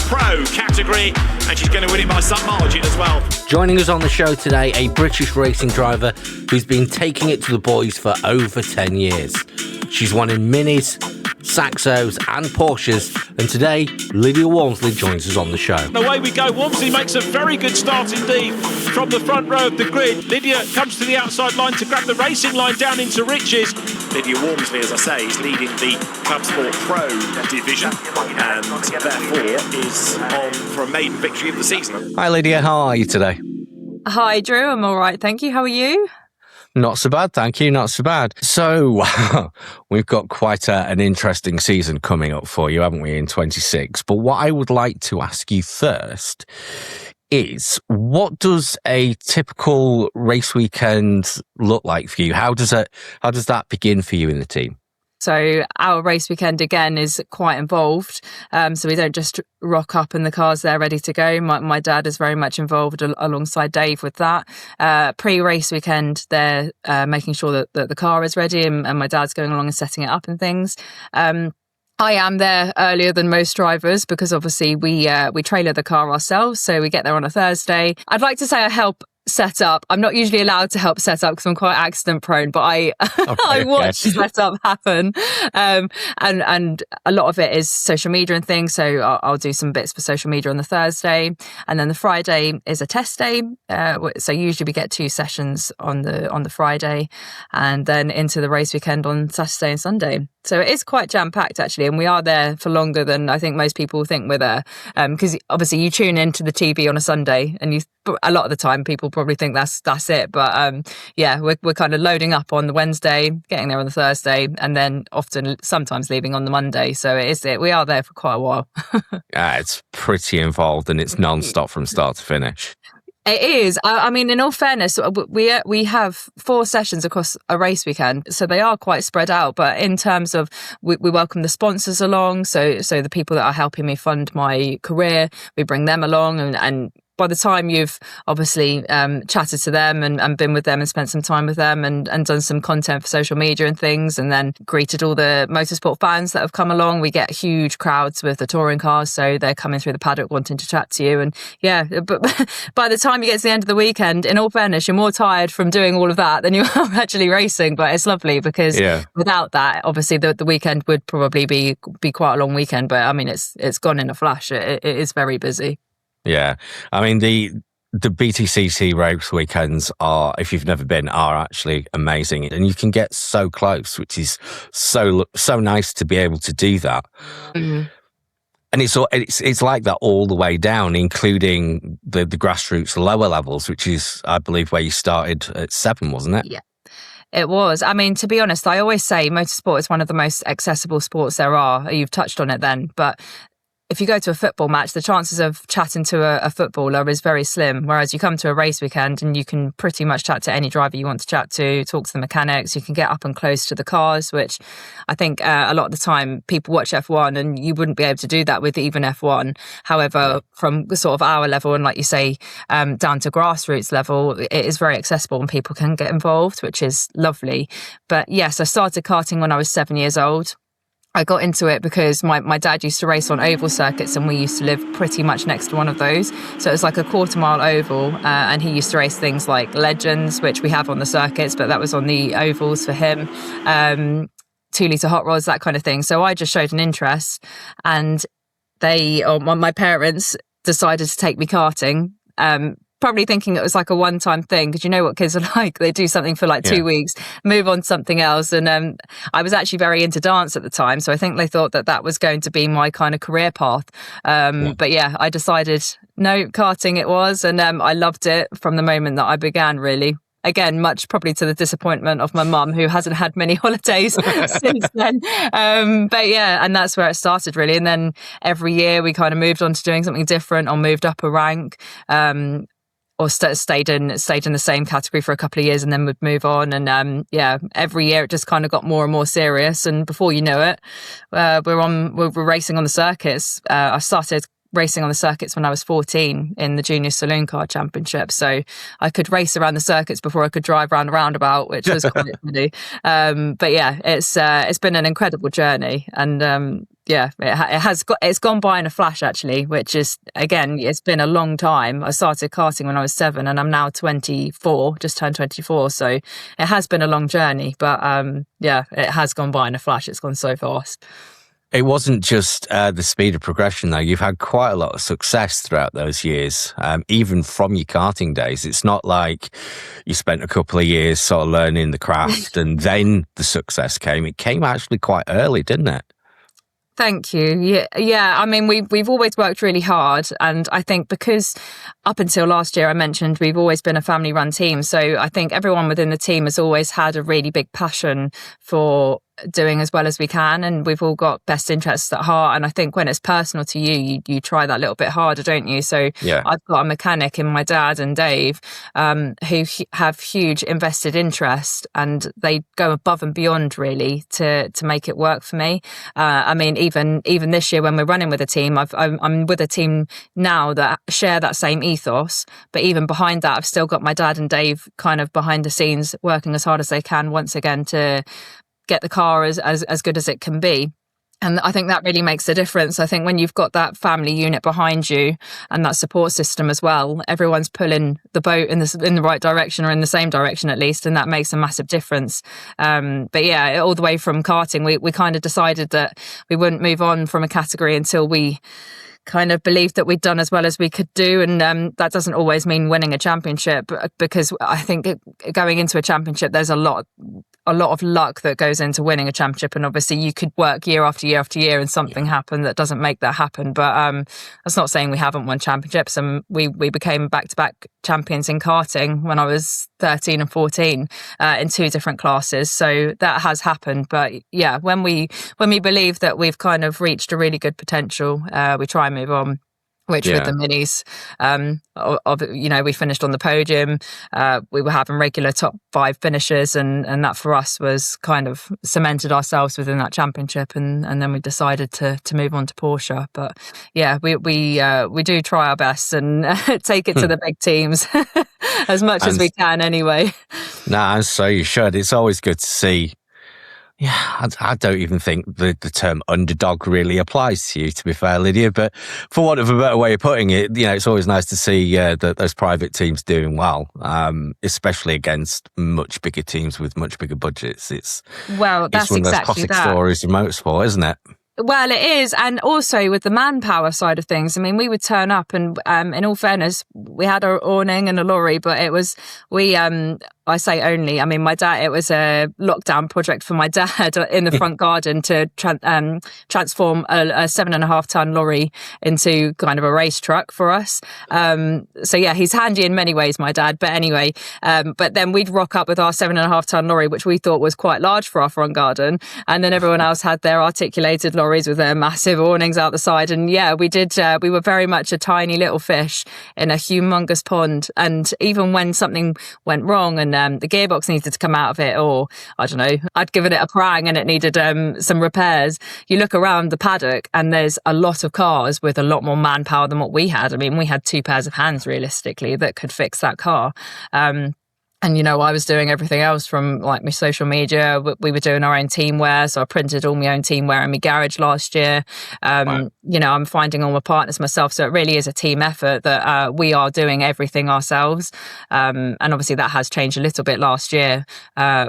Pro category, and she's going to win it by some margin as well. Joining us on the show today, a British racing driver who's been taking it to the boys for over 10 years. She's won in Minis, Saxos and Porsches, and today Lydia Walmsley joins us on the show. Away we go. Walmsley makes a very good start indeed from the front row of the grid. Lydia comes to the outside line to grab the racing line down into riches. Lydia Walmsley, as I say, is leading the Club Sport Pro division and therefore is on for a maiden victory of the season. Hi Lydia, how are you today? Hi Drew, I'm all right, thank you. How are you? Not so bad, thank you, not so bad. So, we've got quite an interesting season coming up for you, haven't we, in 26? But what I would like to ask you first is, what does a typical race weekend look like for you? How does that begin for you in the team? So our race weekend, again, is quite involved. So we don't just rock up and the car's there ready to go. My dad is very much involved alongside Dave with that. Pre-race weekend, they're making sure that the car is ready and my dad's going along and setting it up and things. I am there earlier than most drivers because obviously we trailer the car ourselves. So we get there on a Thursday. I'd like to say I help set up. I'm not usually allowed to help set up because I'm quite accident prone, but I watch set up happen. And a lot of it is social media and things. So I'll do some bits for social media on the Thursday, and then the Friday is a test day. So usually we get 2 sessions on the Friday, and then into the race weekend on Saturday and Sunday. So it is quite jam-packed actually, and we are there for longer than I think most people think we're there. Because obviously you tune into the TV on a Sunday, and a lot of the time people probably think that's it. But we're kind of loading up on the Wednesday, getting there on the Thursday, and then sometimes leaving on the Monday. So we are there for quite a while. It's pretty involved, and it's non-stop from start to finish. It is. I mean, in all fairness, we have 4 sessions across a race weekend, so they are quite spread out. But in terms of, we welcome the sponsors along, so the people that are helping me fund my career, we bring them along, and by the time you've obviously chatted to them and been with them and spent some time with them and done some content for social media and things, and then greeted all the motorsport fans that have come along, we get huge crowds with the touring cars. So they're coming through the paddock wanting to chat to you. And but by the time you get to the end of the weekend, in all fairness, you're more tired from doing all of that than you are actually racing. But it's lovely because without that, obviously the weekend would probably be quite a long weekend. But I mean, it's gone in a flash. It is very busy. Yeah, I mean the BTCC race weekends are, if you've never been, are actually amazing, and you can get so close, which is so nice to be able to do that. Mm-hmm. And it's like that all the way down, including the grassroots lower levels, which is, I believe, where you started at 7, wasn't it? Yeah. It was. I mean, to be honest, I always say motorsport is one of the most accessible sports there are. You've touched on it then, but if you go to a football match, the chances of chatting to a footballer is very slim. Whereas you come to a race weekend and you can pretty much chat to any driver you want to chat to, talk to the mechanics. You can get up and close to the cars, which I think a lot of the time people watch F1 and you wouldn't be able to do that with even F1. However, from sort of our level and like you say, down to grassroots level, it is very accessible and people can get involved, which is lovely. But yes, I started karting when I was 7 years old. I got into it because my dad used to race on oval circuits and we used to live pretty much next to one of those. So it was like a 1/4 mile oval and he used to race things like Legends, which we have on the circuits, but that was on the ovals for him. 2-litre hot rods, that kind of thing. So I just showed an interest and my parents decided to take me karting. Probably thinking it was like a one-time thing, because you know what kids are like. They do something for like 2 weeks, move on to something else. And I was actually very into dance at the time. So I think they thought that was going to be my kind of career path. But yeah, I decided, no, karting it was. And I loved it from the moment that I began, really. Again, much probably to the disappointment of my mum, who hasn't had many holidays since then. But yeah, and that's where it started, really. And then every year we kind of moved on to doing something different or moved up a rank. Or stayed in the same category for a couple of years and then would move on. And every year it just kind of got more and more serious. And before you know it, we're racing on the circuits. I started racing on the circuits when I was 14 in the Junior Saloon Car Championship. So I could race around the circuits before I could drive around a roundabout, which was quite funny. But yeah, it's been an incredible journey. And it's gone by in a flash, actually, which is, again, it's been a long time. I started karting when I was 7 and I'm now 24, just turned 24. So it has been a long journey, but it has gone by in a flash. It's gone so fast. It wasn't just the speed of progression, though. You've had quite a lot of success throughout those years, even from your karting days. It's not like you spent a couple of years sort of learning the craft and then the success came. It came actually quite early, didn't it? Thank you. Yeah. I mean, we've always worked really hard, and I think because up until last year, I mentioned we've always been a family-run team. So I think everyone within the team has always had a really big passion for doing as well as we can, and we've all got best interests at heart. And I think when it's personal to you try that little bit harder, don't you? So I've got a mechanic in my dad and Dave, who have huge invested interest, and they go above and beyond really to make it work for me. I mean, even this year when we're running with a team, I'm with a team now that share that same ethos, but even behind that, I've still got my dad and Dave kind of behind the scenes working as hard as they can once again to get the car as good as it can be. And I think that really makes a difference. I think when you've got that family unit behind you and that support system as well, everyone's pulling the boat in the right direction, or in the same direction at least, and that makes a massive difference. But yeah, all the way from karting, we kind of decided that we wouldn't move on from a category until we kind of believed that we'd done as well as we could do. And that doesn't always mean winning a championship, because I think going into a championship, there's a lot of luck that goes into winning a championship. And obviously you could work year after year after year and something happen that doesn't make that happen. But that's not saying we haven't won championships. And we became back-to-back champions in karting when I was 13 and 14 in 2 different classes. So that has happened. But yeah, when we believe that we've kind of reached a really good potential, we try and move on. Which with the minis, we finished on the podium. We were having regular top 5 finishes, and that for us was kind of cemented ourselves within that championship. And then we decided to move on to Porsche. But yeah, we do try our best and take it to the big teams as much as we can anyway. Nah, so you should. It's always good to see. Yeah, I don't even think the term underdog really applies to you, to be fair, Lydia. But for want of a better way of putting it, it's always nice to see those private teams doing well, especially against much bigger teams with much bigger budgets. It's one of those classic stories of motorsport, isn't it? Well, it is. And also with the manpower side of things, I mean, we would turn up and in all fairness, we had our awning and a lorry, but it was, I say only, I mean, my dad, it was a lockdown project for my dad in the front garden to transform a 7.5 ton lorry into kind of a race truck for us. So yeah, he's handy in many ways, my dad. But anyway, but then we'd rock up with our 7.5 ton lorry, which we thought was quite large for our front garden. And then everyone else had their articulated lorries with their massive awnings out the side. And yeah, we were very much a tiny little fish in a humongous pond. And even when something went wrong and the gearbox needed to come out of it, or I don't know, I'd given it a prang and it needed some repairs. You look around the paddock and there's a lot of cars with a lot more manpower than what we had. I mean, we had 2 pairs of hands realistically that could fix that car. And, I was doing everything else from like my social media. We were doing our own team wear. So I printed all my own team wear in my garage last year. Wow. I'm finding all my partners myself. So it really is a team effort that we are doing everything ourselves. And obviously that has changed a little bit last year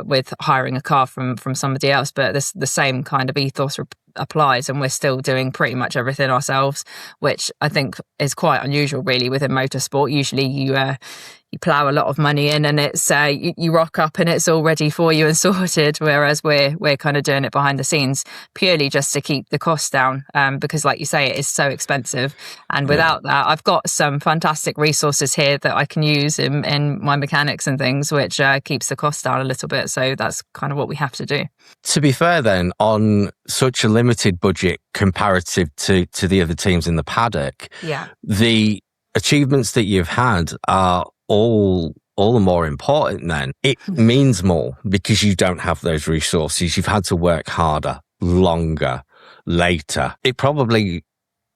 with hiring a car from somebody else. But the same kind of ethos applies, and we're still doing pretty much everything ourselves, which I think is quite unusual really within motorsport. Usually you plough a lot of money in and it's you rock up and it's all ready for you and sorted, whereas we're kind of doing it behind the scenes purely just to keep the costs down, because like you say, it is so expensive. And without that, I've got some fantastic resources here that I can use in my mechanics and things, which keeps the costs down a little bit. So that's kind of what we have to do. To be fair then, on such a limited budget comparative to the other teams in the paddock, the achievements that you've had are all the more important then. It means more because you don't have those resources. You've had to work harder, longer, later. It probably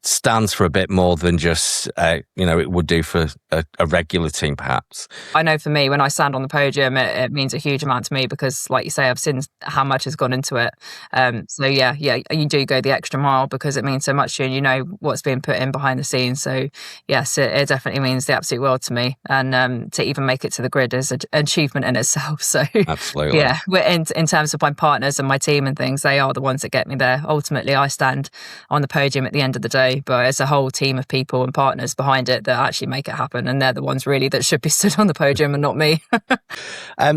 stands for a bit more than just, it would do for a regular team, perhaps. I know for me, when I stand on the podium, it means a huge amount to me because, like you say, I've seen how much has gone into it. So yeah, you do go the extra mile because it means so much to you and you know what's being put in behind the scenes. So yes, it definitely means the absolute world to me. And to even make it to the grid is an achievement in itself. So absolutely. Yeah, in terms of my partners and my team and things, they are the ones that get me there. Ultimately, I stand on the podium at the end of the day, but it's a whole team of people and partners behind it that actually make it happen, and they're the ones really that should be stood on the podium and not me.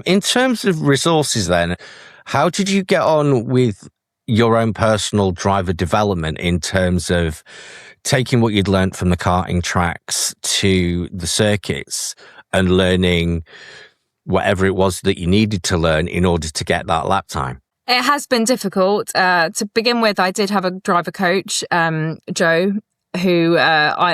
In terms of resources then, how did you get on with your own personal driver development in terms of taking what you'd learned from the karting tracks to the circuits and learning whatever it was that you needed to learn in order to get that lap time? It has been difficult. To begin with, I did have a driver coach, Joe, who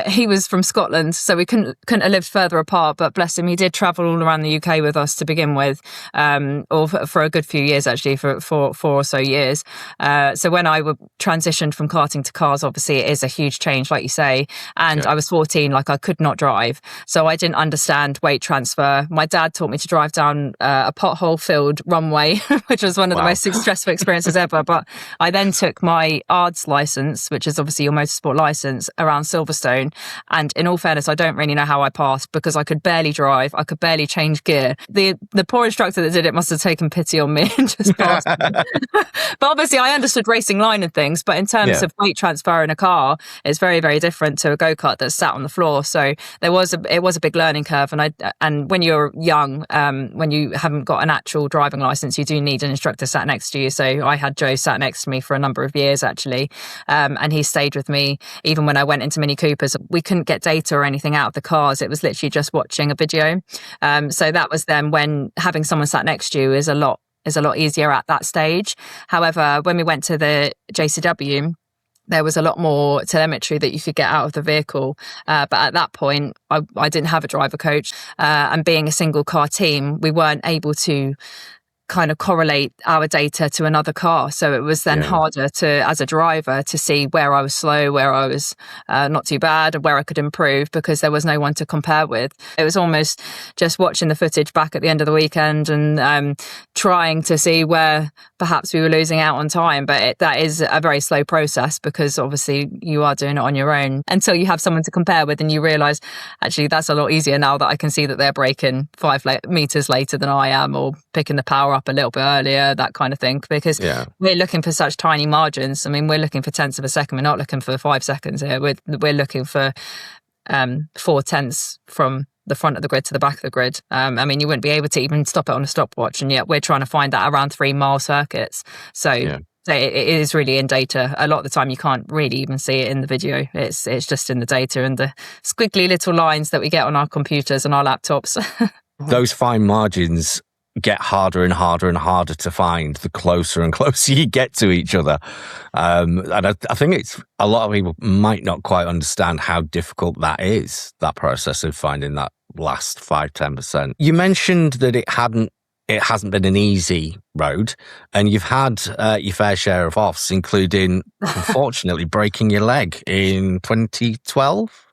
he was from Scotland, so we couldn't have lived further apart, but bless him, he did travel all around the UK with us to begin with, or for a good few years actually, for 4 or so years. So when I transitioned from karting to cars, obviously it is a huge change, like you say, and I was 14, like I could not drive, so I didn't understand weight transfer. My dad taught me to drive down a pothole-filled runway, which was one of the most stressful experiences ever, but I then took my ARDS licence, which is obviously your motorsport licence, around Silverstone, and in all fairness, I don't really know how I passed because I could barely drive, I could barely change gear. The poor instructor that did it must have taken pity on me and just passed me. But obviously I understood racing line and things, but in terms of weight transfer in a car, it's very, very different to a go-kart that's sat on the floor. So it was a big learning curve, and when you're young, when you haven't got an actual driving license, you do need an instructor sat next to you. So I had Joe sat next to me for a number of years actually, and he stayed with me even when I went into Mini Coopers. We couldn't get data or anything out of the cars. It was literally just watching a video. So that was then when having someone sat next to you is a lot easier at that stage. However, when we went to the JCW, there was a lot more telemetry that you could get out of the vehicle. But at that point, I didn't have a driver coach. And being a single car team, we weren't able to kind of correlate our data to another car. So it was then harder to, as a driver, to see where I was slow, where I was not too bad, and where I could improve, because there was no one to compare with. It was almost just watching the footage back at the end of the weekend and trying to see where perhaps we were losing out on time. But that is a very slow process, because obviously you are doing it on your own until you have someone to compare with, and you realise, actually, that's a lot easier now that I can see that they're braking 5 meters later than I am, or picking the power up a little bit earlier, that kind of thing, because we're looking for such tiny margins. I mean, we're looking for tenths of a second. We're not looking for 5 seconds here. We're looking for 4 tenths from the front of the grid to the back of the grid. I mean, you wouldn't be able to even stop it on a stopwatch, and yet we're trying to find that around 3-mile circuits. So it is really in data. A lot of the time you can't really even see it in the video. It's just in the data and the squiggly little lines that we get on our computers and our laptops. Those fine margins get harder and harder and harder to find the closer and closer you get to each other. And I think it's a lot of people might not quite understand how difficult that is, that process of finding that last 5-10%. You mentioned that it hasn't been an easy road, and you've had your fair share of offs, including, unfortunately, breaking your leg in 2012,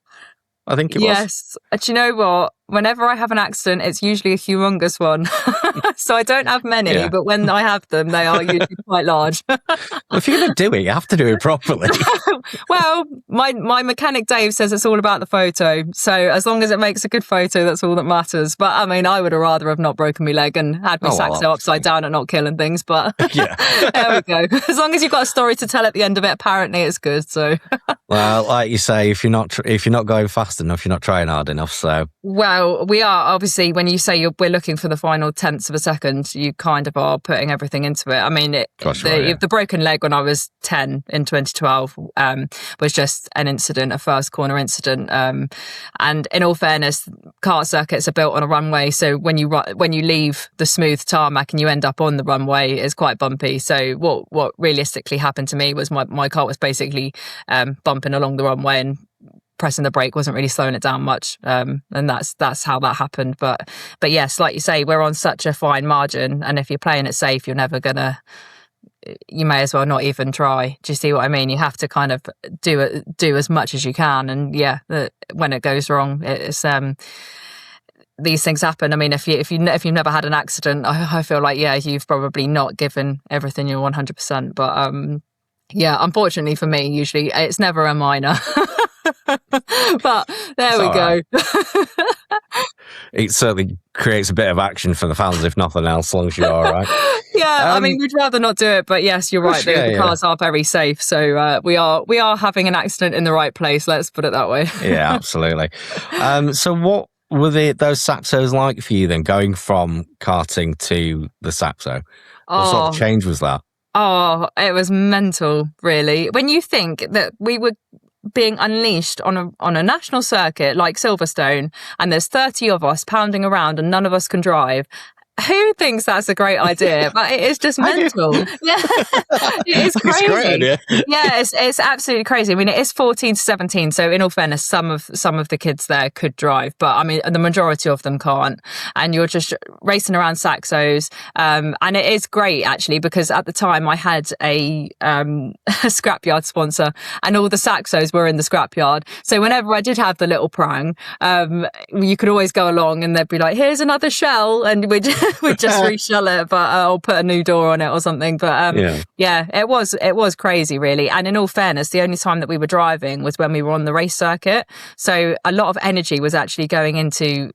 I think it was. Yes. Do you know what? Whenever I have an accident, it's usually a humongous one. So I don't have many, but when I have them, they are usually quite large. Well, if you're going to do it, you have to do it properly. Well, my mechanic Dave says it's all about the photo. So as long as it makes a good photo, that's all that matters. But I mean, I would have rather have not broken my leg and had me saxo upside down and not killing things. But there we go. As long as you've got a story to tell at the end of it, apparently it's good. So well, like you say, if you're not going fast enough, you're not trying hard enough. So well, we are obviously, when you say we're looking for the final tenths of a second, you kind of are putting everything into it. I mean, the broken leg when I was 10 in 2012 was just an incident, a first corner incident. And in all fairness, kart circuits are built on a runway, so when you leave the smooth tarmac and you end up on the runway, it's quite bumpy. So what realistically happened to me was my car was basically bumping along the runway, and pressing the brake wasn't really slowing it down much, and that's how that happened. But yes, like you say, we're on such a fine margin, and if you're playing it safe, you're never gonna you may as well not even try. Do you see what I mean? You have to kind of do as much as you can, and when it goes wrong, it's these things happen. I mean, if you've never had an accident, I feel like you've probably not given everything your 100%. But unfortunately for me, usually it's never a minor. But there we go. It certainly creates a bit of action for the fans, if nothing else, as long as you're all right. I mean, we'd rather not do it, but yes, you're right. The cars are very safe, so we are having an accident in the right place. Let's put it that way. Yeah, absolutely. So what were those Saxos like for you then, going from karting to the Saxo? What sort of change was that? Oh, it was mental, really. When you think that we were being unleashed on a national circuit like Silverstone, and there's 30 of us pounding around and none of us can drive. Who thinks that's a great idea? But it is just mental. Yeah, it is crazy. It's a great idea. Yeah, it's absolutely crazy. I mean, it is 14 to 17. So in all fairness, some of the kids there could drive, but I mean, the majority of them can't. And you're just racing around Saxos. And it is great actually, because at the time I had a scrapyard sponsor, and all the Saxos were in the scrapyard. So whenever I did have the little prang, you could always go along and they'd be like, here's another shell. And we'd just reshell it, but I'll put a new door on it or something. But it was crazy, really. And in all fairness, the only time that we were driving was when we were on the race circuit. So a lot of energy was actually going into,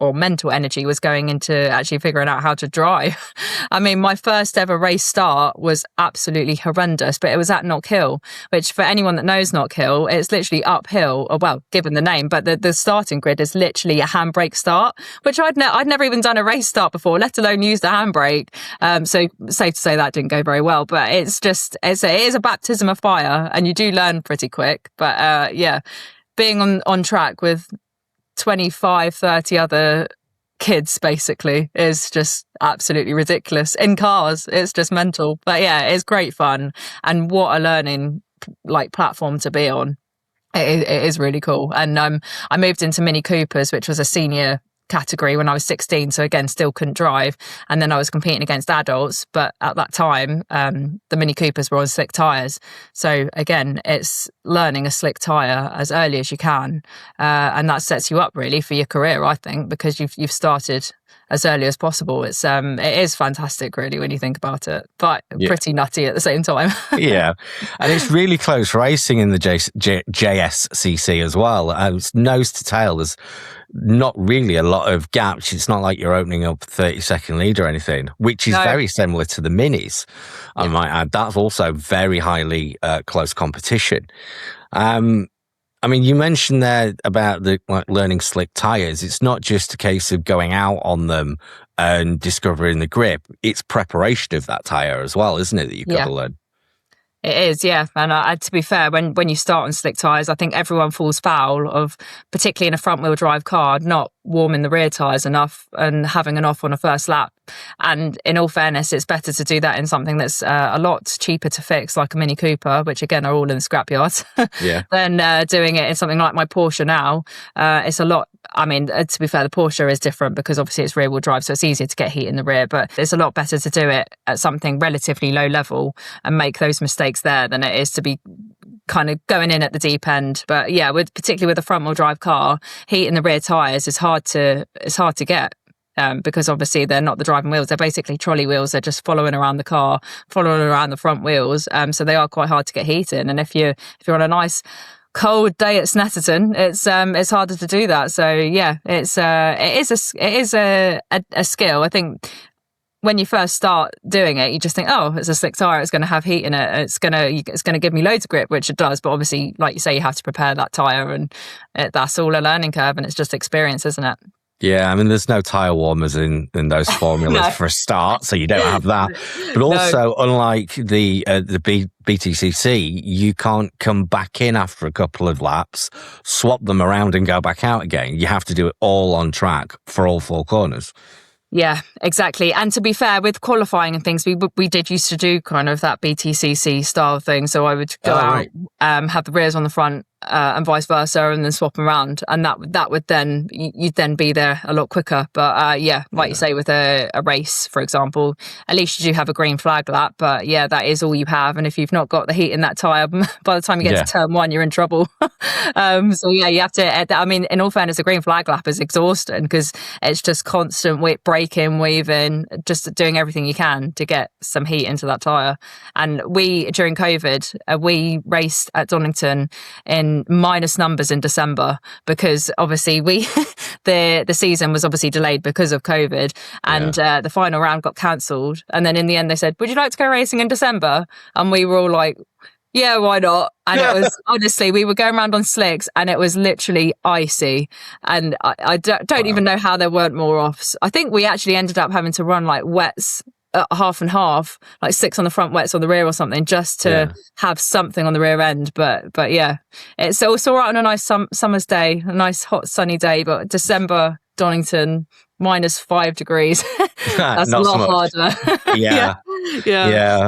or mental energy was going into actually figuring out how to drive. I mean, my first ever race start was absolutely horrendous, but it was at Knock Hill, which for anyone that knows Knock Hill, it's literally uphill, or well, given the name, but the starting grid is literally a handbrake start, which I'd never even done a race start before, let alone use the handbrake. So safe to say that didn't go very well, but it is a baptism of fire, and you do learn pretty quick. But being on track with 25, 30 other kids basically is just absolutely ridiculous in cars. It's just mental. But it's great fun, and what a learning platform to be on. It is really cool. And I moved into Mini Coopers, which was a senior category, when I was 16, so again still couldn't drive, and then I was competing against adults, but at that time the Mini Coopers were on slick tyres, so again it's learning a slick tyre as early as you can, and that sets you up really for your career, I think, because you've started as early as possible. It is fantastic really when you think about it, but pretty nutty at the same time. Yeah, and it's really close racing in the JSCC as well. It's nose to tail. There's not really a lot of gaps. It's not like you're opening up a 30-second lead or anything, which is very similar to the minis. I might add, that's also very highly close competition. I mean, you mentioned there about learning slick tyres. It's not just a case of going out on them and discovering the grip. It's preparation of that tyre as well, isn't it, that you've got to learn? It is, yeah. And to be fair, when you start on slick tyres, I think everyone falls foul of, particularly in a front-wheel drive car, not warming the rear tyres enough and having an off on a first lap. And in all fairness, it's better to do that in something that's a lot cheaper to fix, like a Mini Cooper, which again are all in the scrapyard, than doing it in something like my Porsche now. It's a lot. I mean, to be fair, the Porsche is different because obviously it's rear-wheel drive, so it's easier to get heat in the rear, but it's a lot better to do it at something relatively low level and make those mistakes there than it is to be kind of going in at the deep end. But particularly with a front-wheel drive car, heat in the rear tyres is hard to get. Because obviously they're not the driving wheels, they're basically trolley wheels. They're just following around the car, following around the front wheels. So they are quite hard to get heat in. And if you're on a nice cold day at Snetterton, it's harder to do that. So it is a skill. I think when you first start doing it, you just think, oh, it's a slick tyre, it's going to have heat in it, it's going to give me loads of grip, which it does. But obviously, like you say, you have to prepare that tyre, and that's all a learning curve, and it's just experience, isn't it? Yeah, I mean, there's no tyre warmers in those formulas for a start, so you don't have that. But also, unlike the BTCC, you can't come back in after a couple of laps, swap them around and go back out again. You have to do it all on track for all four corners. Yeah, exactly. And to be fair, with qualifying and things, we did used to do kind of that BTCC style thing. So I would go out, have the rears on the front, and vice versa, and then swap around, and that would then you'd then be there a lot quicker. But you say, with a race, for example, at least you do have a green flag lap. But yeah, that is all you have, and if you've not got the heat in that tyre, by the time you get to turn one, you're in trouble. So yeah, you have to. I mean, in all fairness, a green flag lap is exhausting because it's just constant braking, weaving, just doing everything you can to get some heat into that tyre. And we, during COVID, we raced at Donington in minus numbers in December because obviously the season was obviously delayed because of COVID, and the final round got cancelled. And then in the end, they said, "Would you like to go racing in December?" And we were all like, "Yeah, why not?" And it was, honestly, we were going around on slicks and it was literally icy. And I don't even know how there weren't more offs. I think we actually ended up having to run like wets, half and half, like 6 on the front, wets on the rear or something, just to have something on the rear end. But yeah, it's all right on a nice summer's day, a nice hot sunny day. But December, Donington, minus 5 degrees. That's a lot harder. Yeah.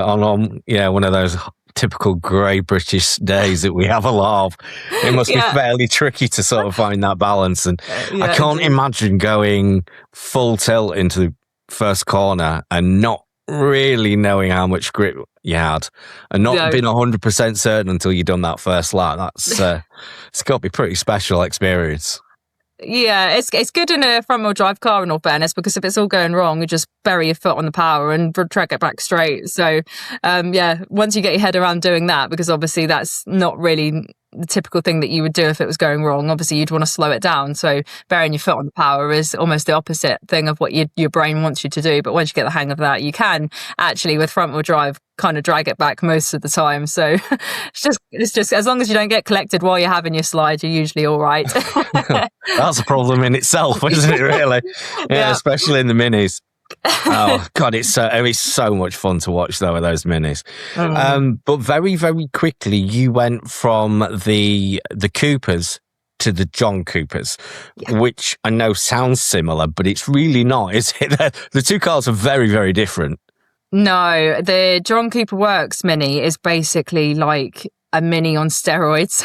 On one of those typical grey British days that we have a lot of. It must be fairly tricky to sort of find that balance. And I can't imagine going full tilt into the first corner and not really knowing how much grip you had and not being 100% certain until you've done that first lap. That's it's got to be a pretty special experience. Yeah, it's good in a front-wheel drive car, in all fairness, because if it's all going wrong, you just bury your foot on the power and drag it back straight. So, once you get your head around doing that, because obviously that's not really the typical thing that you would do if it was going wrong. Obviously, you'd want to slow it down. So burying your foot on the power is almost the opposite thing of what your brain wants you to do. But once you get the hang of that, you can actually, with front-wheel drive, kind of drag it back most of the time. So it's just as long as you don't get collected while you're having your slide, you're usually all right. That's a problem in itself, isn't it, really? Yeah, especially in the minis. Oh God, it's so much fun to watch though with those minis. But very, very quickly you went from the Coopers to the John Coopers, which I know sounds similar, but it's really not, is it? The two cars are very, very different. No, the John Cooper Works Mini is basically like a Mini on steroids.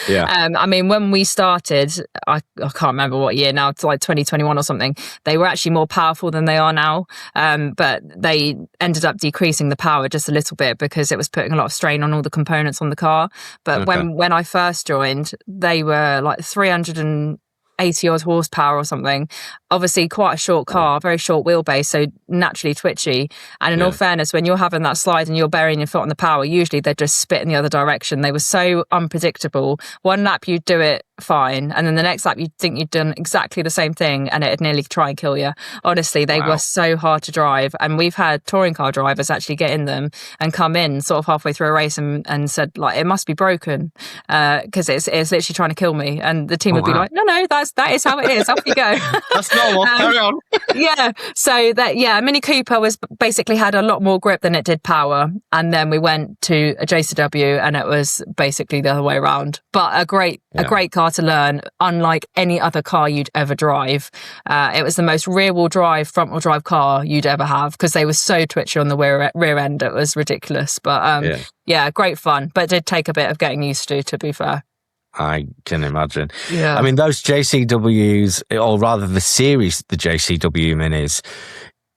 I mean, when we started, I can't remember what year now, it's like 2021 or something, they were actually more powerful than they are now. But they ended up decreasing the power just a little bit because it was putting a lot of strain on all the components on the car. But when I first joined, they were like 380 odd horsepower or something. Obviously quite a short car, very short wheelbase, so naturally twitchy. And in all fairness, when you're having that slide and you're burying your foot on the power, usually they just spit in the other direction. They were so unpredictable. One lap you'd do it fine, and then the next lap you'd think you'd done exactly the same thing and it'd nearly try and kill you. Honestly, they were so hard to drive, and we've had touring car drivers actually get in them and come in sort of halfway through a race and said, like, it must be broken because it's literally trying to kill me. And the team would be like, no, that is how it is. Off you go. That's normal. Carry on. So Mini Cooper basically had a lot more grip than it did power, and then we went to a JCW and it was basically the other way around. But a great car to learn, unlike any other car you'd ever drive. It was the most rear-wheel drive, front-wheel drive car you'd ever have because they were so twitchy on the rear end. It was ridiculous. But great fun. But it did take a bit of getting used to be fair. I can imagine. Yeah. I mean, those JCWs, or rather the series, the JCW Minis,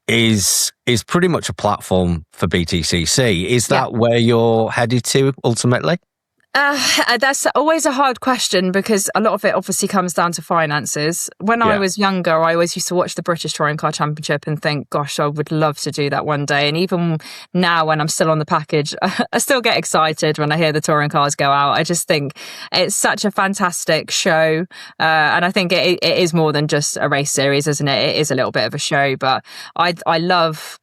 is pretty much a platform for BTCC. Is that where you're headed to ultimately? That's always a hard question because a lot of it obviously comes down to finances. When I was younger, I always used to watch the British Touring Car Championship and think, gosh, I would love to do that one day. And even now when I'm still on the package, I still get excited when I hear the touring cars go out. I just think it's such a fantastic show. And I think it is more than just a race series, isn't it? It is a little bit of a show, but I love...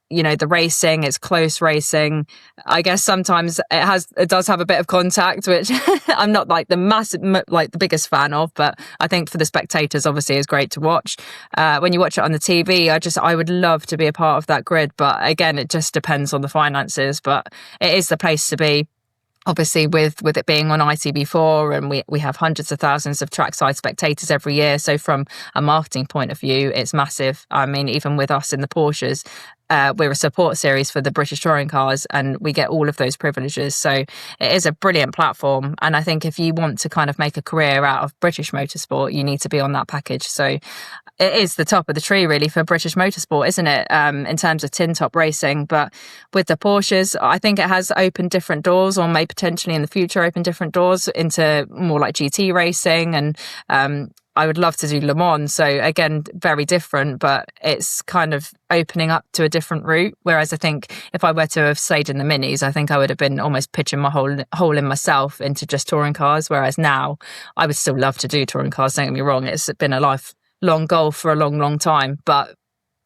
the racing, it's close racing. I guess sometimes it does have a bit of contact, which I'm not like the biggest fan of, but I think for the spectators, obviously, it's great to watch. When you watch it on the TV, I would love to be a part of that grid. But again, it just depends on the finances, but it is the place to be. Obviously, with it being on ITV4, and we have hundreds of thousands of trackside spectators every year. So from a marketing point of view, it's massive. I mean, even with us in the Porsches, we're a support series for the British touring cars, and we get all of those privileges. So it is a brilliant platform. And I think if you want to kind of make a career out of British motorsport, you need to be on that package. So it is the top of the tree really for British motorsport, isn't it? In terms of tin top racing. But with the Porsches, I think it has opened different doors, or may potentially in the future open different doors into more like GT racing. And I would love to do Le Mans. So again, very different, but it's kind of opening up to a different route. Whereas I think if I were to have stayed in the minis, I think I would have been almost pitching my hole in myself into just touring cars. Whereas now I would still love to do touring cars. Don't get me wrong. It's been a lifelong goal for a long, long time. But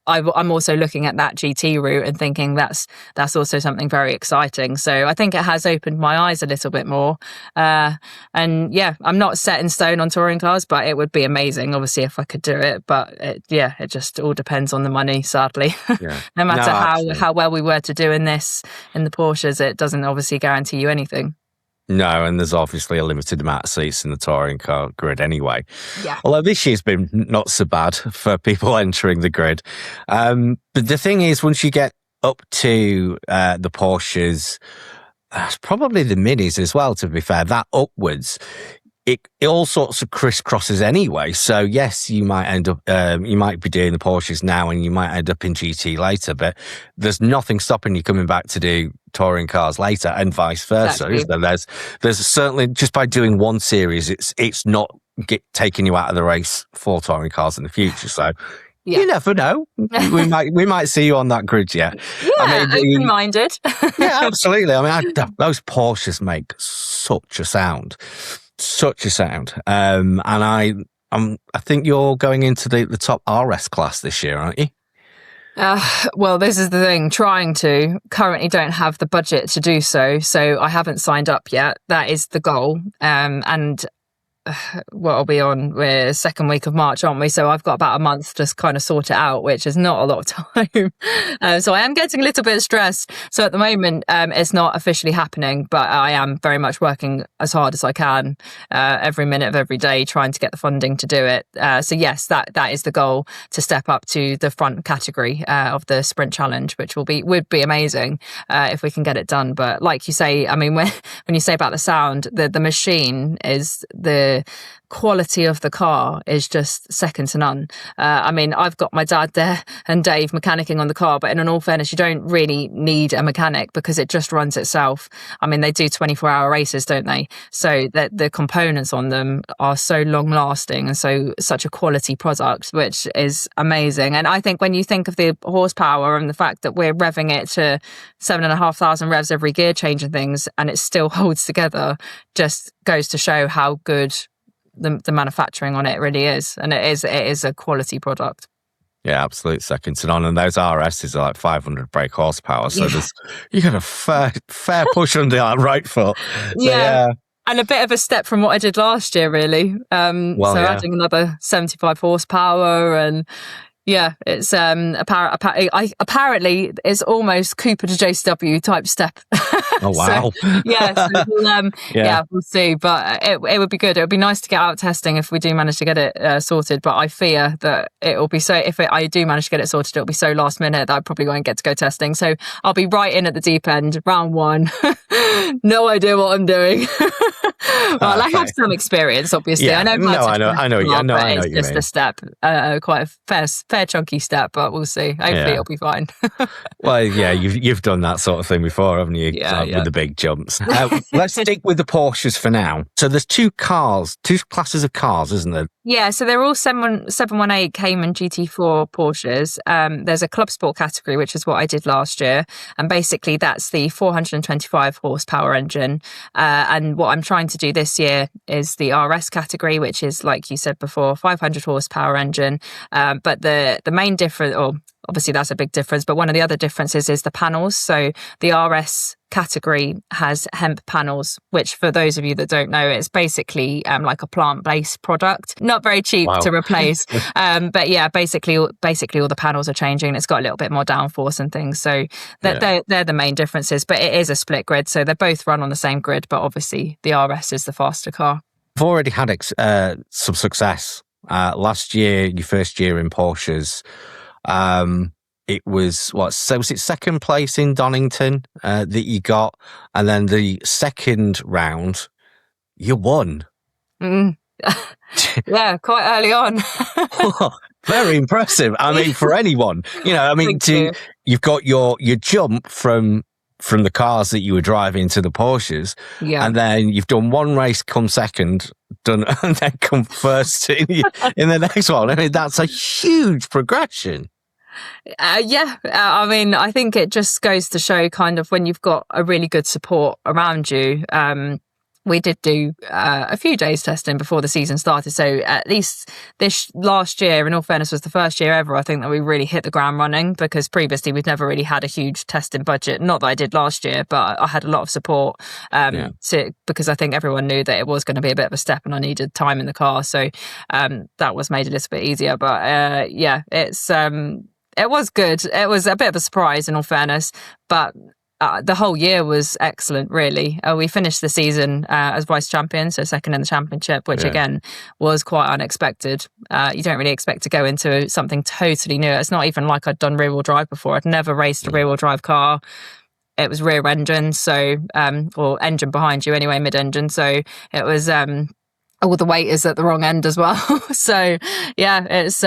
I'm also looking at that GT route and thinking that's also something very exciting. So I think it has opened my eyes a little bit more. And yeah, I'm not set in stone on touring cars, but it would be amazing, obviously, if I could do it. But it just all depends on the money, sadly. Yeah. No matter how well we were to do in the Porsches, it doesn't obviously guarantee you anything. No, and there's obviously a limited amount of seats in the touring car grid anyway. Yeah. Although this year's been not so bad for people entering the grid. But the thing is, once you get up to the Porsches, probably the minis as well, to be fair, that upwards, it all sorts of crisscrosses anyway. So yes, you might end up, you might be doing the Porsches now and you might end up in GT later, but there's nothing stopping you coming back to do touring cars later, and vice versa. Is there? There's certainly, just by doing one series, it's not taking you out of the race for touring cars in the future. So yeah. You never know. we might see you on that grid yet. Yeah, open-minded. Yeah, absolutely. I mean, those Porsches make such a sound. And I think you're going into the top RS class this year, aren't you? Well, this is the thing. Currently don't have the budget to do so. So I haven't signed up yet. That is the goal. And what are we on? We're second week of March, aren't we? So I've got about a month to kind of sort it out, which is not a lot of time. So I am getting a little bit stressed. So at the moment, it's not officially happening, but I am very much working as hard as I can every minute of every day, trying to get the funding to do it. So yes, that is the goal, to step up to the front category of the Sprint Challenge, which would be amazing if we can get it done. But like you say, I mean, when you say about the sound, the machine is the quality of the car is just second to none. I mean, I've got my dad there and Dave mechanicking on the car, but in all fairness, you don't really need a mechanic because it just runs itself. I mean, they do 24-hour races, don't they? So that the components on them are so long lasting and such a quality product, which is amazing. And I think when you think of the horsepower and the fact that we're revving it to 7,500 revs every gear change and things, and it still holds together, just goes to show how good the manufacturing on it really is. And it is a quality product. Yeah, absolute second to none. And those RSs are like 500 brake horsepower. So you got a fair push under that right foot. Yeah. And a bit of a step from what I did last year, really. Adding another 75 horsepower and yeah, it's apparently it's almost Cooper to JCW type step. Oh wow! We'll see. But it would be good. It would be nice to get out testing if we do manage to get it sorted. But I fear that it will be so. I do manage to get it sorted, it'll be so last minute that I probably won't get to go testing. So I'll be right in at the deep end, round one. No idea what I'm doing. Well, I have some experience, obviously. Yeah. I know. I know. It's just a step, quite a fair chunky step, but we'll see. Hopefully it'll be fine. Well, yeah, you've done that sort of thing before, haven't you? With the big jumps. Let's stick with the Porsches for now. So there's two classes of cars, isn't there? Yeah, so they're all 718 Cayman GT4 Porsches. There's a Club Sport category, which is what I did last year. And basically that's the 425 horsepower engine. And what I'm trying to do this year is the RS category, which is, like you said before, 500 horsepower engine. But the main difference, or obviously that's a big difference, but one of the other differences is the panels. So the RS category has hemp panels, which for those of you that don't know, it's basically like a plant-based product. Not very cheap to replace. But yeah, basically all the panels are changing. It's got a little bit more downforce and things. So they're the main differences, but it is a split grid. So they both run on the same grid, but obviously the RS is the faster car. I've already had some success. Last year, your first year in Porsches, it was was it second place in Donington that you got, and then the second round you won. Yeah, quite early on. Very impressive. I mean, for anyone, you've got your jump from the cars that you were driving to the Porsches, and then you've done one race, come second, and then come first in the next one. I mean, that's a huge progression. I mean, I think it just goes to show kind of when you've got a really good support around you. We did do a few days testing before the season started. So at least this last year, in all fairness, was the first year ever, I think, that we really hit the ground running, because previously we've never really had a huge testing budget. Not that I did last year, but I had a lot of support because I think everyone knew that it was going to be a bit of a step and I needed time in the car. So that was made a little bit easier. But it was good. It was a bit of a surprise, in all fairness, but the whole year was excellent, really. We finished the season as vice champions, so second in the championship, which again was quite unexpected. You don't really expect to go into something totally new. It's not even like I'd done rear-wheel drive before. I'd never raced a rear-wheel drive car. It was rear engine, so or engine behind you anyway, mid-engine. So it was all the weight is at the wrong end as well. So yeah, it's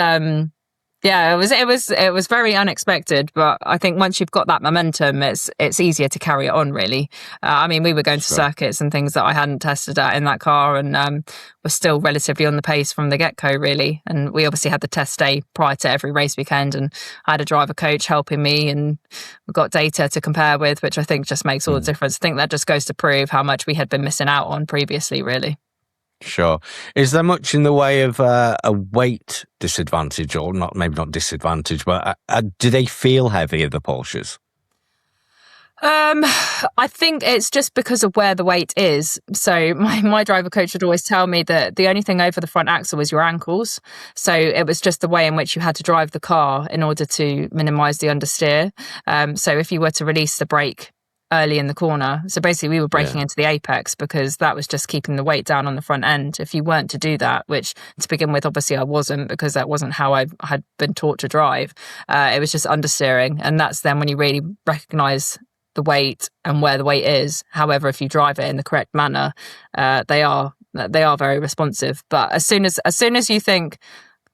it was very unexpected, but I think once you've got that momentum, it's easier to carry it on, really. I mean, we were going to circuits and things that I hadn't tested at in that car, and were still relatively on the pace from the get-go, really. And we obviously had the test day prior to every race weekend, and I had a driver coach helping me, and we got data to compare with, which I think just makes all the difference. I think that just goes to prove how much we had been missing out on previously, really. Sure. Is there much in the way of a weight disadvantage, or not? Maybe not disadvantage, but do they feel heavier, the Porsches? I think it's just because of where the weight is. So my driver coach would always tell me that the only thing over the front axle was your ankles. So it was just the way in which you had to drive the car in order to minimise the understeer. So if you were to release the brake early in the corner, so basically we were braking into the apex, because that was just keeping the weight down on the front end. If you weren't to do that, which to begin with obviously I wasn't, because that wasn't how I had been taught to drive, it was just understeering, and that's then when you really recognise the weight and where the weight is. However, if you drive it in the correct manner, they are very responsive. But as soon as you think,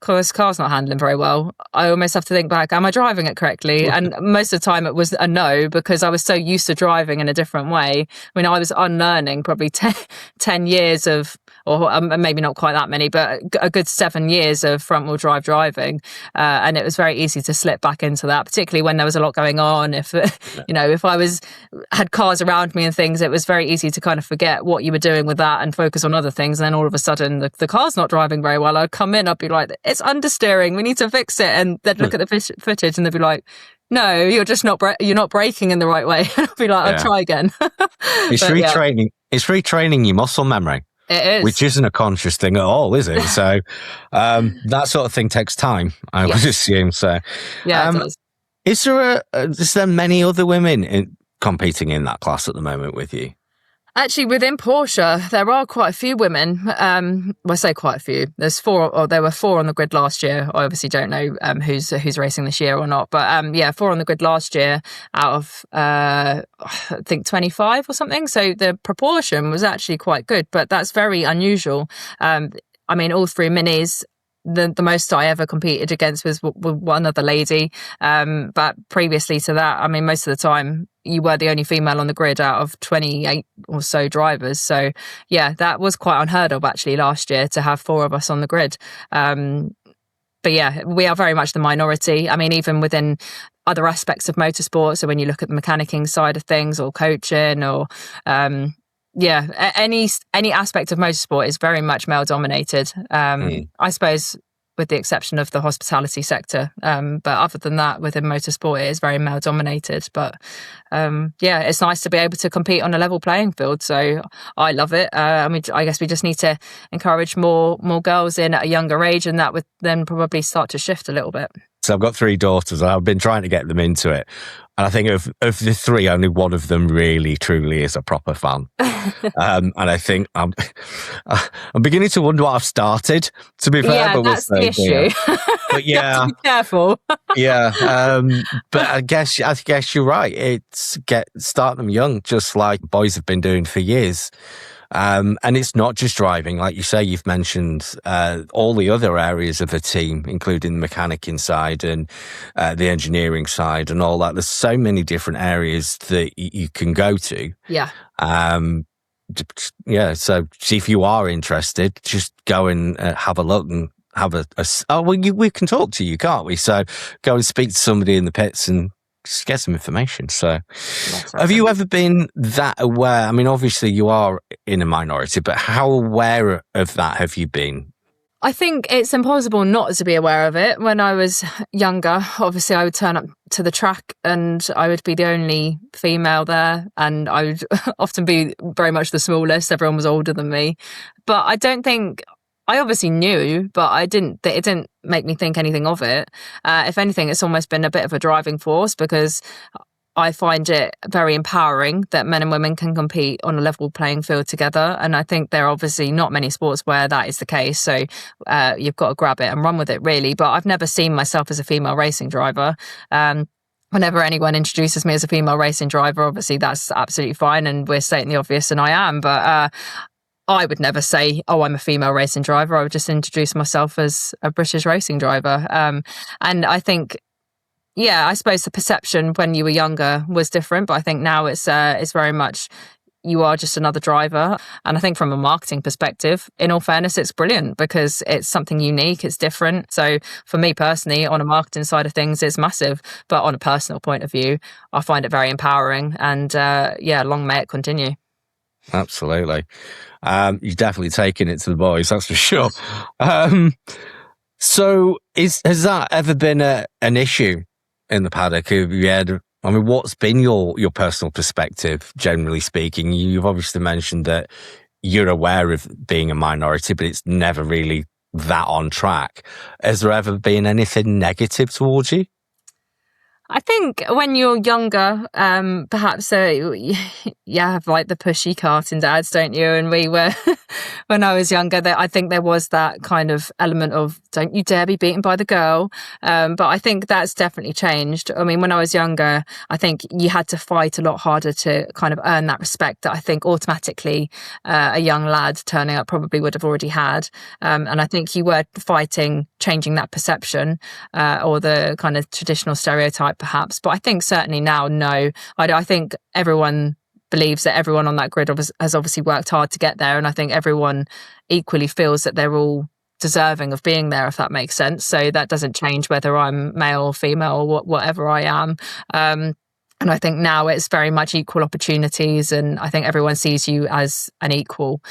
this car's not handling very well, I almost have to think back, am I driving it correctly? And most of the time it was a no, because I was so used to driving in a different way. I mean, I was unlearning probably 10 years of, or maybe not quite that many, but a good 7 years of front-wheel drive driving. And it was very easy to slip back into that, particularly when there was a lot going on. If I had cars around me and things, it was very easy to kind of forget what you were doing with that and focus on other things. And then all of a sudden the car's not driving very well. I'd come in, I'd be like, it's understeering, we need to fix it. And they'd look at the footage and they'd be like, no, you're just not braking in the right way. And I'd be like, I'll try again. It's retraining. It's retraining your muscle memory. It is. Which isn't a conscious thing at all, is it? So that sort of thing takes time, I would assume. So yeah, it does. Is there many other women competing in that class at the moment with you? Actually, within Porsche, there are quite a few women. I say quite a few. There were 4 on the grid last year. I obviously don't know who's racing this year or not. But 4 on the grid last year out of, I think, 25 or something. So the proportion was actually quite good, but that's very unusual. I mean, all 3 minis. The most I ever competed against was one other lady. But previously to that, I mean, most of the time you were the only female on the grid out of 28 or so drivers. So yeah, that was quite unheard of actually last year, to have 4 of us on the grid. But yeah, we are very much the minority. I mean, even within other aspects of motorsport. So when you look at the mechanicking side of things, or coaching, or any aspect of motorsport is very much male dominated. I suppose with the exception of the hospitality sector. But other than that, within motorsport, it is very male dominated. But it's nice to be able to compete on a level playing field. So I love it. I mean, I guess we just need to encourage more girls in at a younger age, and that would then probably start to shift a little bit. So I've got 3 daughters. I've been trying to get them into it. And I think of the three, only one of them really, truly is a proper fan. And I think I'm beginning to wonder what I've started, to be fair. Yeah, but that's the issue. But You have to be careful. yeah. But I guess you're right. It's start them young, just like boys have been doing for years. And it's not just driving. Like you say, you've mentioned all the other areas of a team, including the mechanicking side and the engineering side and all that. There's so many different areas that you can go to. Yeah. So if you are interested, just go and have a look and have we can talk to you, can't we? So go and speak to somebody in the pits and just get some information. So have you ever been that aware? I mean, obviously you are in a minority, but how aware of that have you been? I think it's impossible not to be aware of it. When I was younger, obviously I would turn up to the track and I would be the only female there, and I would often be very much the smallest. Everyone was older than me. But I don't think, I obviously knew, but it didn't make me think anything of it. If anything, it's almost been a bit of a driving force, because I find it very empowering that men and women can compete on a level playing field together. And I think there are obviously not many sports where that is the case. So you've got to grab it and run with it, really. But I've never seen myself as a female racing driver. Whenever anyone introduces me as a female racing driver, obviously that's absolutely fine, and we're stating the obvious, and I am. But I would never say, oh, I'm a female racing driver. I would just introduce myself as a British racing driver. And I think, yeah, I suppose the perception when you were younger was different, but I think now it's very much, you are just another driver. And I think from a marketing perspective, in all fairness, it's brilliant because it's something unique, it's different. So for me personally, on a marketing side of things, it's massive. But on a personal point of view, I find it very empowering. And long may it continue. Absolutely. You've definitely taken it to the boys, that's for sure. So has that ever been an issue in the paddock? Have you had, I mean, what's been your personal perspective, generally speaking? You've obviously mentioned that you're aware of being a minority, but it's never really that on track. Has there ever been anything negative towards you? I think when you're younger, perhaps you have like the pushy karting dads, don't you? And we were, when I was younger, I think there was that kind of element of don't you dare be beaten by the girl. But I think that's definitely changed. I mean, when I was younger, I think you had to fight a lot harder to kind of earn that respect that I think automatically a young lad turning up probably would have already had. And I think you were fighting changing that perception or the kind of traditional stereotype, perhaps. But I think certainly now, no. I think everyone believes that everyone on that grid has obviously worked hard to get there. And I think everyone equally feels that they're all deserving of being there, if that makes sense. So that doesn't change whether I'm male or female or whatever I am. And I think now it's very much equal opportunities, and I think everyone sees you as an equal,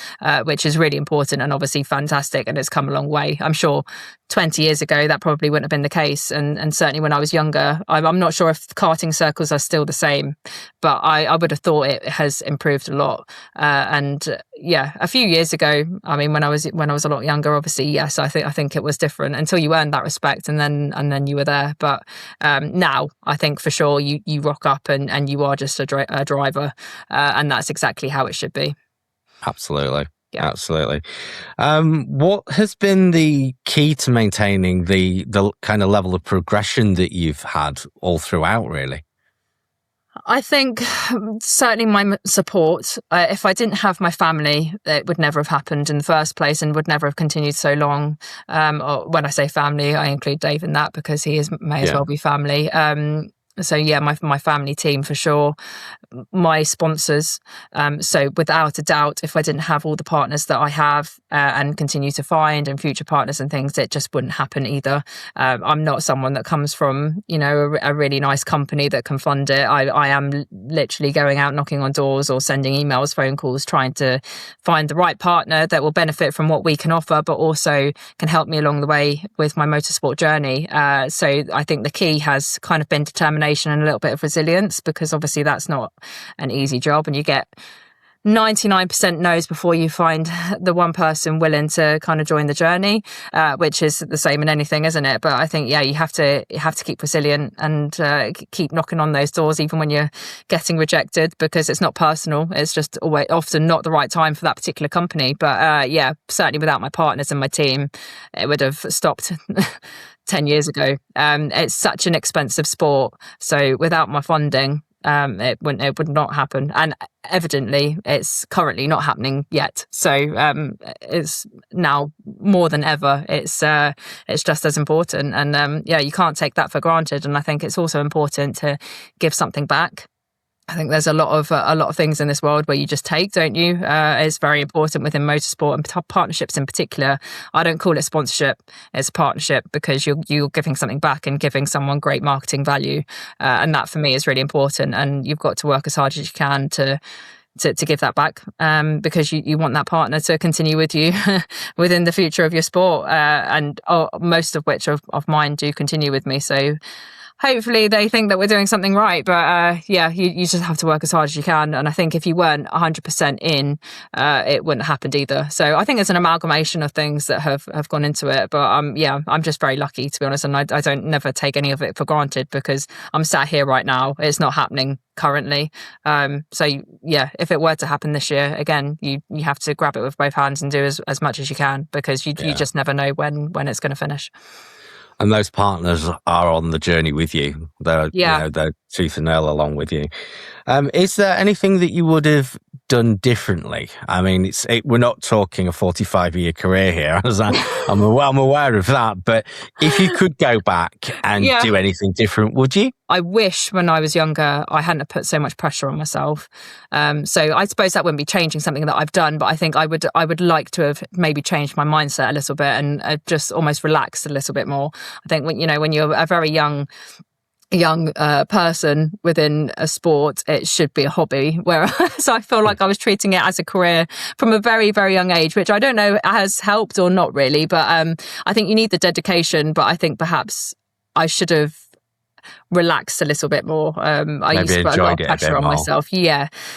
which is really important and obviously fantastic, and it's come a long way. I'm sure 20 years ago that probably wouldn't have been the case, and certainly when I was younger, I'm not sure if karting circles are still the same, but I would have thought it has improved a lot. A few years ago, I mean, when I was a lot younger, obviously, yes, I think it was different until you earned that respect, and then you were there. But now I think for sure you rock up and you are just a driver, and that's exactly how it should be. Absolutely. Yeah. Absolutely. What has been the key to maintaining the kind of level of progression that you've had all throughout, really? I think certainly my support. If I didn't have my family, it would never have happened in the first place and would never have continued so long. Or when I say family, I include Dave in that because he may as well be family. So yeah, my family team for sure, my sponsors. So without a doubt, if I didn't have all the partners that I have and continue to find and future partners and things, it just wouldn't happen either. I'm not someone that comes from, a really nice company that can fund it. I am literally going out knocking on doors or sending emails, phone calls, trying to find the right partner that will benefit from what we can offer, but also can help me along the way with my motorsport journey. So I think the key has kind of been determination and a little bit of resilience, because obviously that's not an easy job, and you get 99% no's before you find the one person willing to kind of join the journey, which is the same in anything, isn't it? But I think, you have to keep resilient and keep knocking on those doors, even when you're getting rejected, because it's not personal. It's just always often not the right time for that particular company. But certainly without my partners and my team, it would have stopped 10 years ago. It's such an expensive sport. So without my funding, it would not happen, and evidently it's currently not happening yet. So it's now more than ever. It's just as important, and you can't take that for granted. And I think it's also important to give something back. I think there's a lot of things in this world where you just take, don't you? It's very important within motorsport and partnerships in particular. I don't call it sponsorship; it's a partnership, because you're giving something back and giving someone great marketing value, and that for me is really important. And you've got to work as hard as you can to give that back, because you want that partner to continue with you within the future of your sport, and most of which of mine do continue with me. So hopefully they think that we're doing something right. But you just have to work as hard as you can. And I think if you weren't 100% in, it wouldn't have happened either. So I think it's an amalgamation of things that have gone into it. But I'm just very lucky, to be honest. And I don't never take any of it for granted, because I'm sat here right now. It's not happening currently. If it were to happen this year, again, you have to grab it with both hands and do as much as you can, because you just never know when it's going to finish. And those partners are on the journey with you. They're tooth and nail along with you. Is there anything that you would have done differently? I mean, we're not talking a 45-year career here, as I'm aware of that. But if you could go back and do anything different, would you? I wish when I was younger I hadn't put so much pressure on myself. So I suppose that wouldn't be changing something that I've done, but I think I would like to have maybe changed my mindset a little bit and just almost relaxed a little bit more. I think when you're a very young person within a sport, it should be a hobby, whereas I feel like I was treating it as a career from a very, very young age, which I don't know has helped or not really, but I think you need the dedication. But I think perhaps I should have relaxed a little bit more. I used to put a lot of pressure on myself.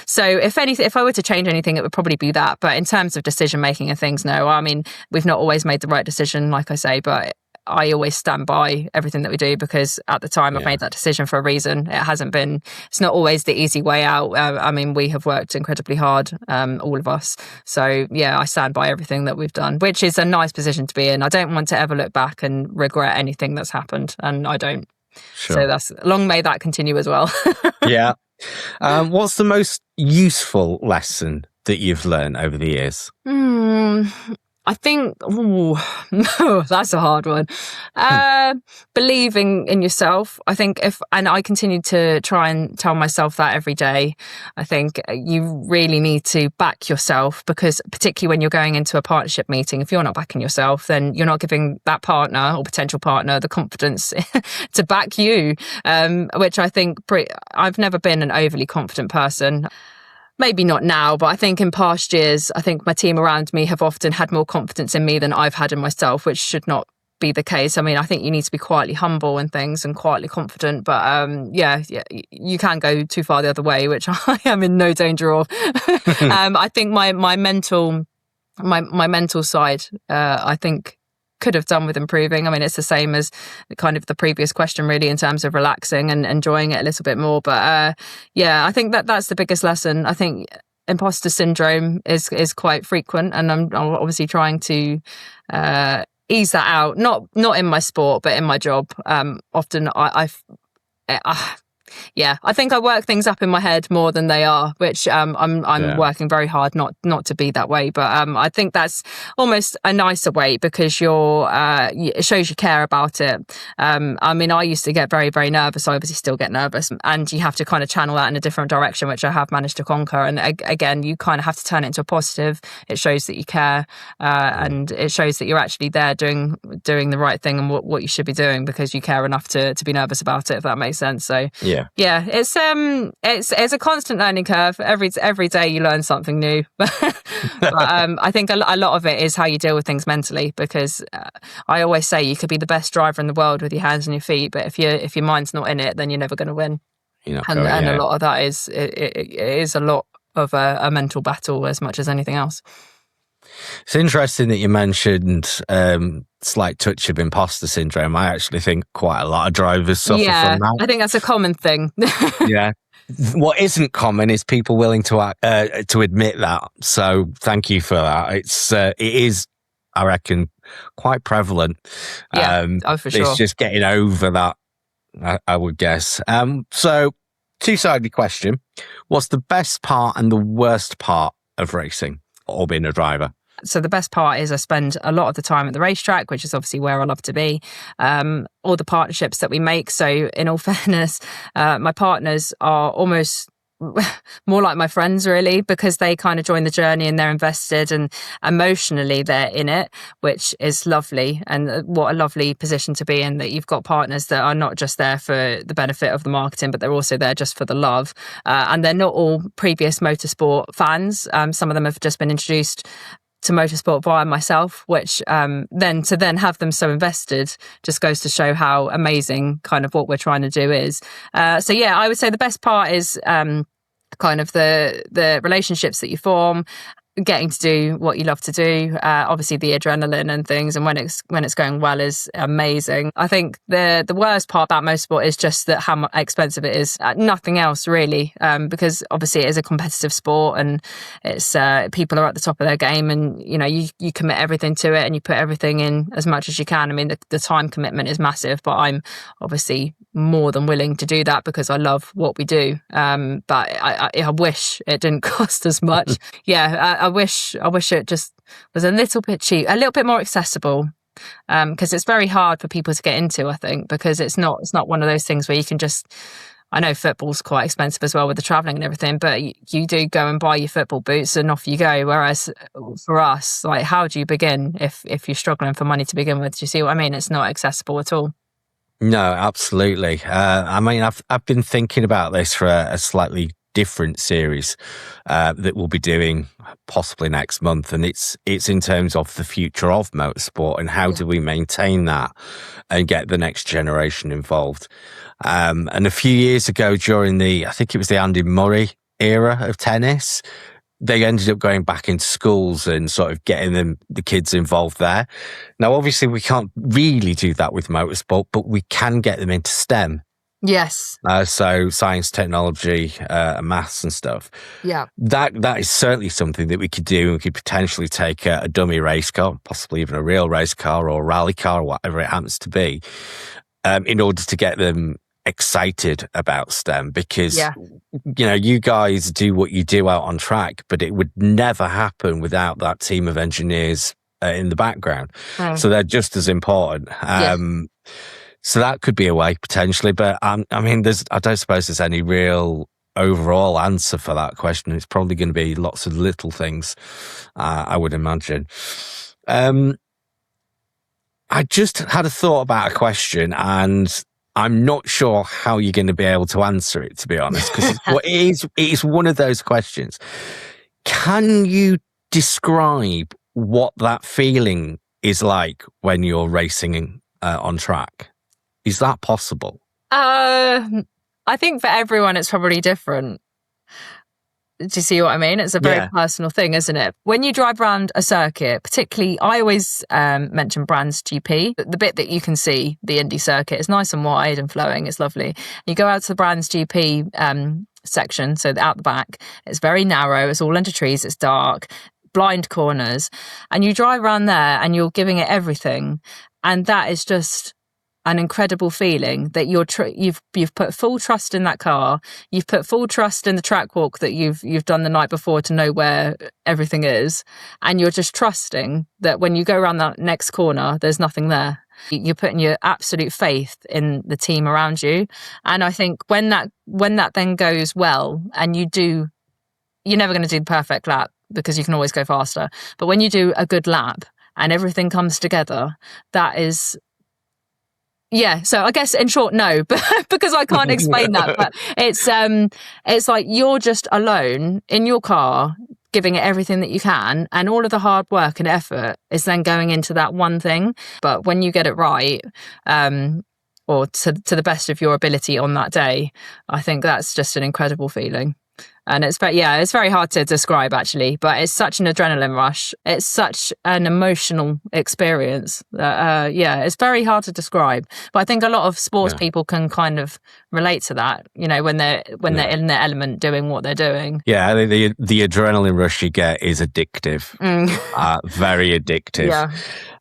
So if I were to change anything, it would probably be that. But in terms of decision making and things, no. I mean, we've not always made the right decision, like I say, but I always stand by everything that we do, because at the time I've made that decision for a reason. It's not always the easy way out. I mean, we have worked incredibly hard, all of us. So I stand by everything that we've done, which is a nice position to be in. I don't want to ever look back and regret anything that's happened, and I don't. Sure. So long may that continue as well. Yeah. What's the most useful lesson that you've learned over the years? I think, that's a hard one. Believing in yourself. I think and I continue to try and tell myself that every day. I think you really need to back yourself, because particularly when you're going into a partnership meeting, if you're not backing yourself, then you're not giving that partner or potential partner the confidence to back you, which I think I've never been an overly confident person. Maybe not now, but I think in past years, I think my team around me have often had more confidence in me than I've had in myself, which should not be the case. I mean, I think you need to be quietly humble and things and quietly confident, but you can go too far the other way, which I am in no danger of. I think my mental side, I think, could have done with improving. I mean, it's the same as kind of the previous question, really, in terms of relaxing and enjoying it a little bit more. But I think that's the biggest lesson. I think imposter syndrome is quite frequent, and I'm obviously trying to ease that out. Not in my sport, but in my job. Often I think I work things up in my head more than they are, which I'm working very hard not to be that way. But I think that's almost a nicer way, because it shows you care about it. I mean, I used to get very, very nervous. I obviously still get nervous, and you have to kind of channel that in a different direction, which I have managed to conquer. And again, you kind of have to turn it into a positive. It shows that you care, and it shows that you're actually there doing the right thing and what you should be doing, because you care enough to be nervous about it, if that makes sense. So it's a constant learning curve. Every day you learn something new. But I think a lot of it is how you deal with things mentally, because I always say you could be the best driver in the world with your hands and your feet, but if your mind's not in it, then you're never going to win. And a lot of that is a lot of a mental battle as much as anything else. It's interesting that you mentioned slight touch of imposter syndrome. I actually think quite a lot of drivers suffer from that. I think that's a common thing. Yeah. What isn't common is people willing to admit that. So thank you for that. It is, I reckon, quite prevalent. Yeah, for sure. It's just getting over that, I would guess. So two-sided question. What's the best part and the worst part of racing or being a driver? So the best part is I spend a lot of the time at the racetrack, which is obviously where I love to be. All the partnerships that we make. So in all fairness, my partners are almost more like my friends, really, because they kind of join the journey and they're invested and emotionally they're in it, which is lovely. And what a lovely position to be in, that you've got partners that are not just there for the benefit of the marketing, but they're also there just for the love. And they're not all previous motorsport fans. Some of them have just been introduced to motorsport via myself, which then have them so invested just goes to show how amazing kind of what we're trying to do is. So yeah, I would say the best part is kind of the relationships that you form, getting to do what you love to do. Obviously the adrenaline and things, and when it's going well is amazing. I think the worst part about motorsport is just that how expensive it is. Nothing else really, because obviously it is a competitive sport and it's people are at the top of their game, and you know you commit everything to it and you put everything in as much as you can. I mean the time commitment is massive, but I'm obviously more than willing to do that because I love what we do. But I wish it didn't cost as much. Yeah. I wish it just was a little bit cheap, a little bit more accessible, because it's very hard for people to get into, I think, because it's not one of those things where you can just, I know football's quite expensive as well with the travelling and everything, but you do go and buy your football boots and off you go. Whereas for us, like, how do you begin if you're struggling for money to begin with? Do you see what I mean? It's not accessible at all. No, absolutely. I mean, I've been thinking about this for a slightly different series that we'll be doing possibly next month, and it's in terms of the future of motorsport and how do we maintain that and get the next generation involved. And a few years ago, during I think it was the Andy Murray era of tennis, they ended up going back into schools and sort of getting the kids involved there. Now, obviously, we can't really do that with motorsport, but we can get them into STEM. Yes. So science, technology, maths and stuff. Yeah. That is certainly something that we could do. We could potentially take a dummy race car, possibly even a real race car or a rally car or whatever it happens to be, in order to get them excited about STEM, because you know, you guys do what you do out on track, but it would never happen without that team of engineers in the background. So they're just as important. So that could be a way potentially, but I mean, I don't suppose there's any real overall answer for that question. It's probably going to be lots of little things, I would imagine. I just had a thought about a question, and I'm not sure how you're going to be able to answer it, to be honest, because it is one of those questions. Can you describe what that feeling is like when you're racing on track? Is that possible? I think for everyone it's probably different. Do you see what I mean? It's a very personal thing, isn't it? When you drive around a circuit, particularly, I always mention Brands GP. The bit that you can see, the Indy circuit, is nice and wide and flowing. It's lovely. You go out to the Brands GP section, so out the back, it's very narrow. It's all under trees. It's dark, blind corners. And you drive around there and you're giving it everything. And that is just an incredible feeling that you've put full trust in that car. You've put full trust in the track walk that you've done the night before to know where everything is, and you're just trusting that when you go around that next corner, there's nothing there. You're putting your absolute faith in the team around you, and I think when that then goes well, and you're never going to do the perfect lap because you can always go faster, but when you do a good lap and everything comes together, that is. Yeah, so I guess in short, no, but because I can't explain that. But it's like you're just alone in your car, giving it everything that you can, and all of the hard work and effort is then going into that one thing. But when you get it right, or to the best of your ability on that day, I think that's just an incredible feeling. And it's very hard to describe actually, but it's such an adrenaline rush. It's such an emotional experience. It's very hard to describe. But I think a lot of sports people can kind of relate to that, when they're in their element doing what they're doing. Yeah, the adrenaline rush you get is addictive. Very addictive.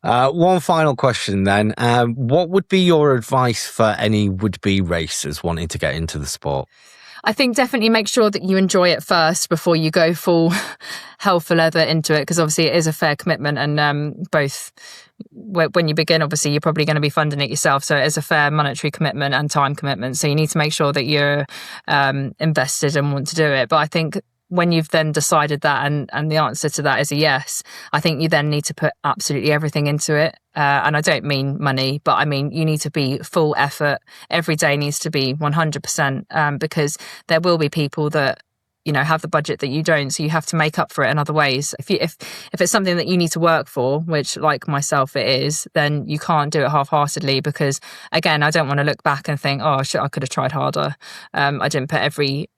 Yeah. One final question then. What would be your advice for any would-be racers wanting to get into the sport? I think definitely make sure that you enjoy it first before you go full hell for leather into it, because obviously it is a fair commitment, and both when you begin, obviously you're probably going to be funding it yourself, so it is a fair monetary commitment and time commitment, so you need to make sure that you're invested and want to do it. But I think when you've then decided that and the answer to that is a yes, I think you then need to put absolutely everything into it. And I don't mean money, but I mean you need to be full effort. Every day needs to be 100%, because there will be people that have the budget that you don't, so you have to make up for it in other ways. If it's something that you need to work for, which like myself it is, then you can't do it half-heartedly, because again, I don't want to look back and think, oh shit, I could have tried harder. I didn't put every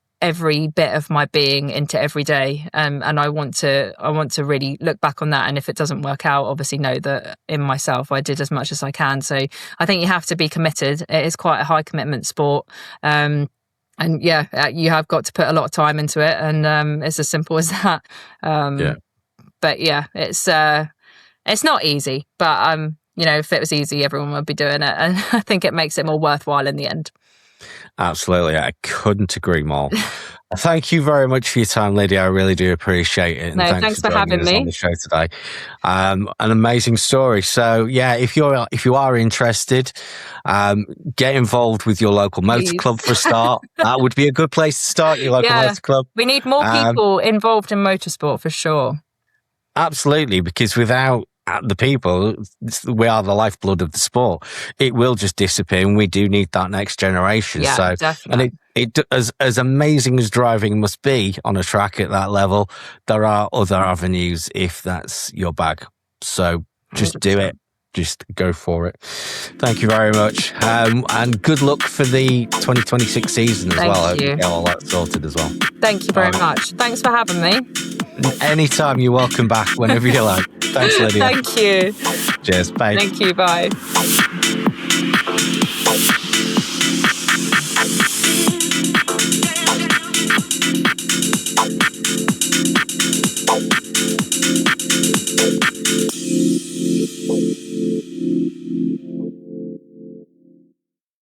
bit of my being into every day, and I want to really look back on that, and if it doesn't work out, obviously know that in myself I did as much as I can. So I think you have to be committed. It is quite a high commitment sport, and you have got to put a lot of time into it, and it's as simple as that. But it's not easy, but if it was easy, everyone would be doing it, and I think it makes it more worthwhile in the end. Absolutely. I couldn't agree more. Thank you very much for your time, Lydia. I really do appreciate it. And thanks for having me on the show today. An amazing story. So if you are interested, get involved with your local motor club for a start. That would be a good place to start, your local motor club. We need more people involved in motorsport for sure. Absolutely, because without the people, we are the lifeblood of the sport. It will just disappear, and we do need that next generation. Yeah, definitely. And as amazing as driving must be on a track at that level, there are other avenues if that's your bag. So just 100%. Do it. Just go for it. Thank you very much. And good luck for the 2026 season as well. I hope you get all that sorted as well. Thank you very much. Thanks for having me. Anytime, you're welcome back whenever you like. Thanks, Lydia. Thank you. Cheers. Bye. Thank you. Bye.